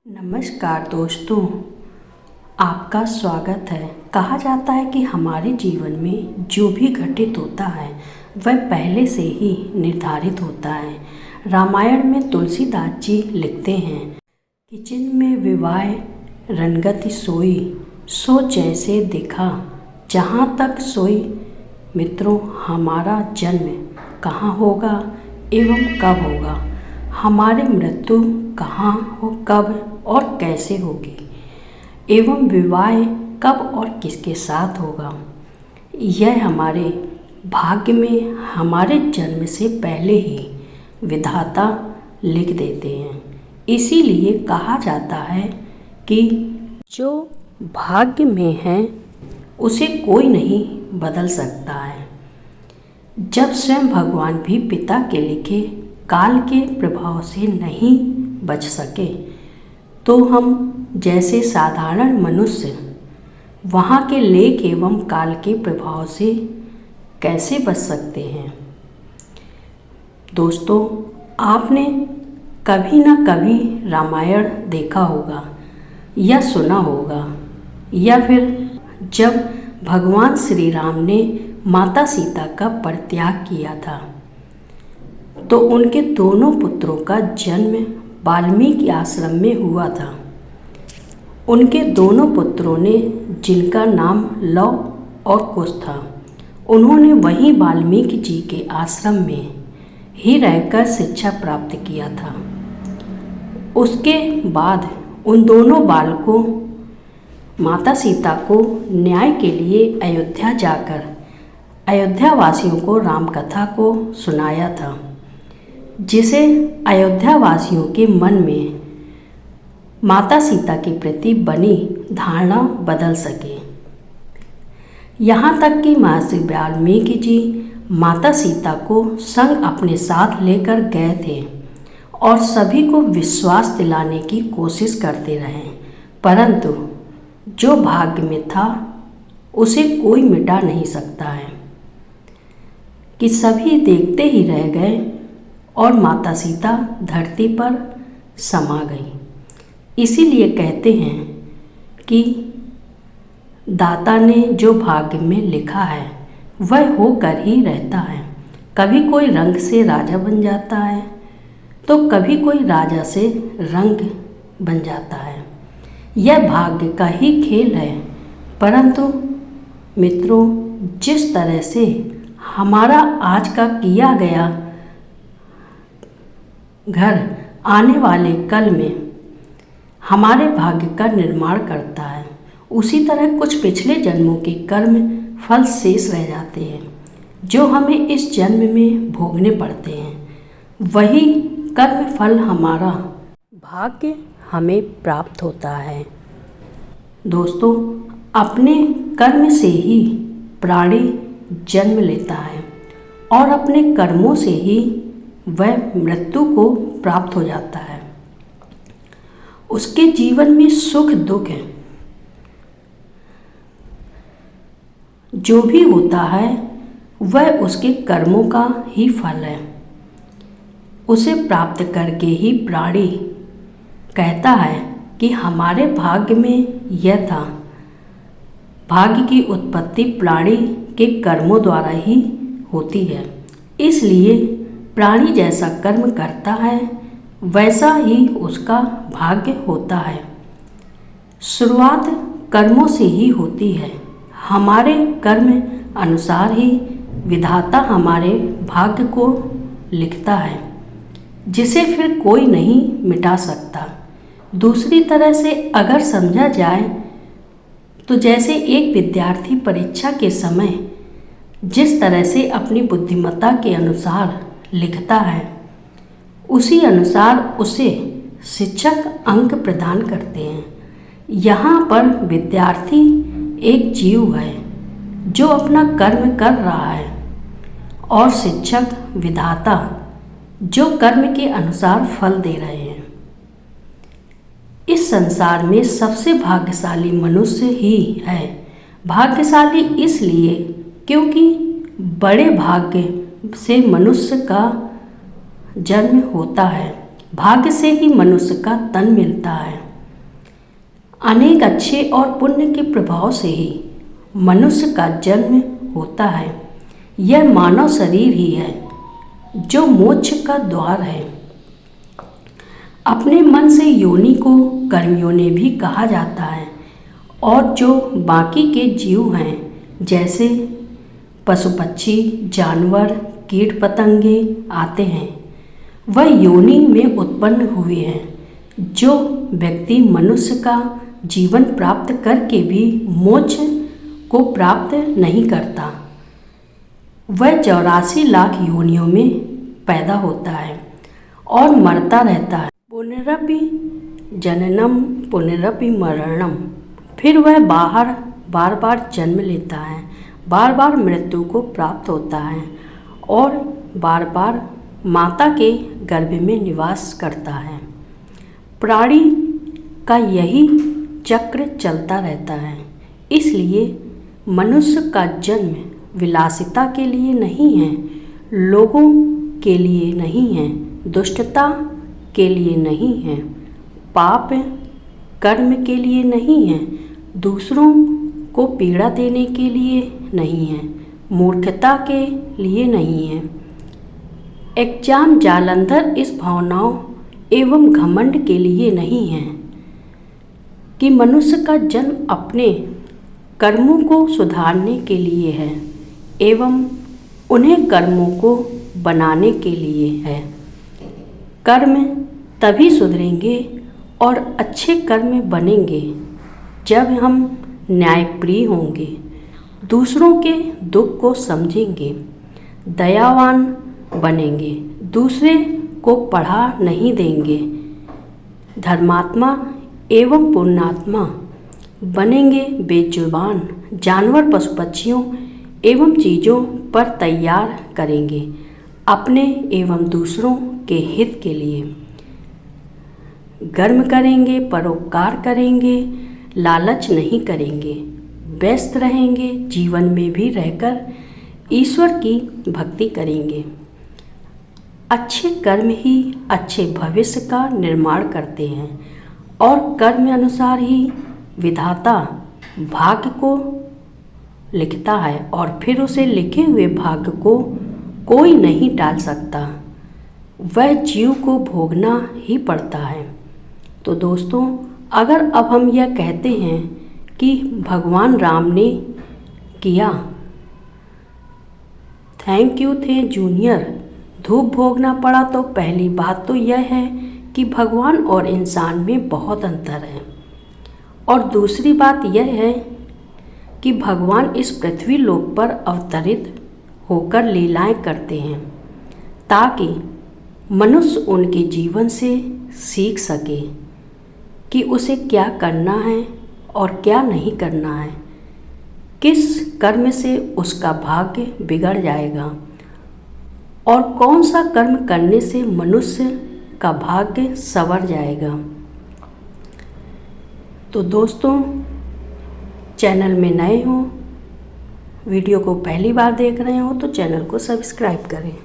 नमस्कार दोस्तों, आपका स्वागत है। कहा जाता है कि हमारे जीवन में जो भी घटित होता है वह पहले से ही निर्धारित होता है। रामायण में तुलसीदास जी लिखते हैं कि जिनमें विवाह रंगति सोई, सो जैसे दिखा जहाँ तक सोई। मित्रों, हमारा जन्म कहाँ होगा एवं कब होगा, हमारी मृत्यु कहाँ हो, कब और कैसे होगी, एवं विवाह कब और किसके साथ होगा, यह हमारे भाग्य में हमारे जन्म से पहले ही विधाता लिख देते हैं। इसीलिए कहा जाता है कि जो भाग्य में है उसे कोई नहीं बदल सकता है। जब स्वयं भगवान भी पिता के लिखे काल के प्रभाव से नहीं बच सके, तो हम जैसे साधारण मनुष्य वहाँ के लेख एवं काल के प्रभाव से कैसे बच सकते हैं। दोस्तों, आपने कभी न कभी रामायण देखा होगा या सुना होगा, या फिर जब भगवान श्री राम ने माता सीता का परित्याग किया था तो उनके दोनों पुत्रों का जन्म वाल्मीकि आश्रम में हुआ था। उनके दोनों पुत्रों ने, जिनका नाम लव और कुश था, उन्होंने वहीं वाल्मीकि जी के आश्रम में ही रहकर शिक्षा प्राप्त किया था। उसके बाद उन दोनों बालकों माता सीता को न्याय के लिए अयोध्या जाकर अयोध्या वासियों को राम कथा को सुनाया था, जिसे अयोध्या वासियों के मन में माता सीता के प्रति बनी धारणा बदल सके। यहाँ तक कि महर्षि वाल्मीकि जी माता सीता को संग अपने साथ लेकर गए थे और सभी को विश्वास दिलाने की कोशिश करते रहे, परंतु जो भाग्य में था उसे कोई मिटा नहीं सकता है कि सभी देखते ही रह गए और माता सीता धरती पर समा गई। इसीलिए कहते हैं कि दाता ने जो भाग्य में लिखा है वह होकर ही रहता है। कभी कोई रंग से राजा बन जाता है तो कभी कोई राजा से रंग बन जाता है। यह भाग्य का ही खेल है। परंतु मित्रों, जिस तरह से हमारा आज का किया गया घर आने वाले कल में हमारे भाग्य का निर्माण करता है, उसी तरह कुछ पिछले जन्मों के कर्म फल शेष रह जाते हैं जो हमें इस जन्म में भोगने पड़ते हैं। वही कर्म फल हमारा भाग्य हमें प्राप्त होता है। दोस्तों, अपने कर्म से ही प्राणी जन्म लेता है और अपने कर्मों से ही वह मृत्यु को प्राप्त हो जाता है। उसके जीवन में सुख दुख जो भी होता है वह उसके कर्मों का ही फल है। उसे प्राप्त करके ही प्राणी कहता है कि हमारे भाग्य में यह था। भाग्य की उत्पत्ति प्राणी के कर्मों द्वारा ही होती है। इसलिए प्राणी जैसा कर्म करता है वैसा ही उसका भाग्य होता है। शुरुआत कर्मों से ही होती है। हमारे कर्म अनुसार ही विधाता हमारे भाग्य को लिखता है, जिसे फिर कोई नहीं मिटा सकता। दूसरी तरह से अगर समझा जाए तो जैसे एक विद्यार्थी परीक्षा के समय जिस तरह से अपनी बुद्धिमत्ता के अनुसार लिखता है, उसी अनुसार उसे शिक्षक अंक प्रदान करते हैं। यहाँ पर विद्यार्थी एक जीव है जो अपना कर्म कर रहा है और शिक्षक विधाता जो कर्म के अनुसार फल दे रहे हैं। इस संसार में सबसे भाग्यशाली मनुष्य ही है। भाग्यशाली इसलिए क्योंकि बड़े भाग्य से मनुष्य का जन्म होता है। भाग्य से ही मनुष्य का तन मिलता है। अनेक अच्छे और पुण्य के प्रभाव से ही मनुष्य का जन्म होता है। यह मानव शरीर ही है जो मोक्ष का द्वार है। अपने मन से योनि को कर्मयोनि भी कहा जाता है, और जो बाकी के जीव हैं जैसे पशु पक्षी जानवर कीट पतंगे आते हैं, वह योनि में उत्पन्न हुए हैं। जो व्यक्ति मनुष्य का जीवन प्राप्त करके भी मोक्ष को प्राप्त नहीं करता, वह 84 लाख योनियों में पैदा होता है और मरता रहता है। पुनरपि जननम पुनरपि मरणम। फिर वह बार बार जन्म लेता है, बार बार मृत्यु को प्राप्त होता है और बार बार माता के गर्भ में निवास करता है। प्राणी का यही चक्र चलता रहता है। इसलिए मनुष्य का जन्म विलासिता के लिए नहीं है, लोगों के लिए नहीं है, दुष्टता के लिए नहीं है, पाप कर्म के लिए नहीं है, दूसरों को पीड़ा देने के लिए नहीं है, मूर्खता के लिए नहीं है। एग्जाम जालंधर इस भावनाओं एवं घमंड के लिए नहीं है कि मनुष्य का जन्म अपने कर्मों को सुधारने के लिए है एवं उन्हें कर्मों को बनाने के लिए है। कर्म तभी सुधरेंगे और अच्छे कर्म बनेंगे जब हम न्यायप्रिय होंगे, दूसरों के दुख को समझेंगे, दयावान बनेंगे, दूसरे को पढ़ा नहीं देंगे, धर्मात्मा एवं पुण्यात्मा बनेंगे, बेजुबान जानवर पशु पक्षियों एवं चीज़ों पर तैयार करेंगे अपने एवं दूसरों के हित के लिए। कर्म करेंगे, परोपकार करेंगे, लालच नहीं करेंगे, व्यस्त रहेंगे, जीवन में भी रहकर ईश्वर की भक्ति करेंगे। अच्छे कर्म ही अच्छे भविष्य का निर्माण करते हैं और कर्म अनुसार ही विधाता भाग्य को लिखता है और फिर उसे लिखे हुए भाग्य को कोई नहीं टाल सकता, वह जीव को भोगना ही पड़ता है। तो दोस्तों, अगर अब हम यह कहते हैं कि भगवान राम ने किया, थैंक यू थे जूनियर, धूप भोगना पड़ा, तो पहली बात तो यह है कि भगवान और इंसान में बहुत अंतर है। और दूसरी बात यह है कि भगवान इस पृथ्वी लोक पर अवतरित होकर लीलाएं करते हैं ताकि मनुष्य उनके जीवन से सीख सके कि उसे क्या करना है और क्या नहीं करना है, किस कर्म से उसका भाग्य बिगड़ जाएगा और कौन सा कर्म करने से मनुष्य का भाग्य संवर जाएगा। तो दोस्तों, चैनल में नए हो, वीडियो को पहली बार देख रहे हो तो चैनल को सब्सक्राइब करें।